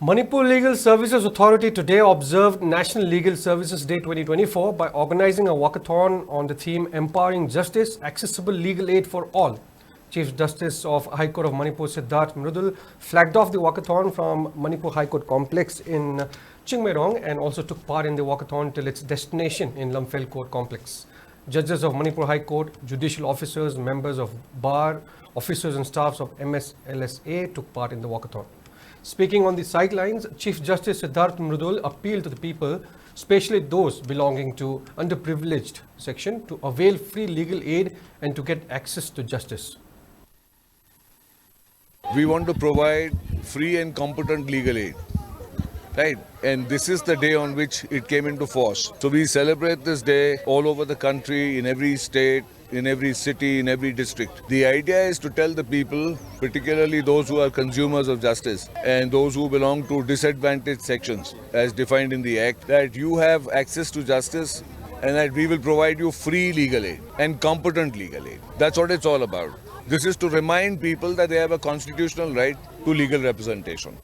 Manipur Legal Services Authority today observed National Legal Services Day 2024 by organizing a walkathon on the theme Empowering Justice, Accessible Legal Aid for All. Chief Justice of High Court of Manipur, Siddharth Mridul, flagged off the walkathon from Manipur High Court complex in Chingmairong and also took part in the walkathon till its destination in Lamphel Court complex. Judges of Manipur High Court, judicial officers, members of bar, officers and staffs of MSLSA took part in the walkathon. Speaking on the sidelines, Chief Justice Siddharth Mridul appealed to the people, especially those belonging to underprivileged section, to avail free legal aid and to get access to justice. We want to provide free and competent legal aid, right? And this is the day on which it came into force. So we celebrate this day all over the country, in every state, in every city, in every district. The idea is to tell the people, particularly those who are consumers of justice and those who belong to disadvantaged sections as defined in the Act, that you have access to justice and that we will provide you free legal aid and competent legal aid. That's what it's all about. This is to remind people that they have a constitutional right to legal representation.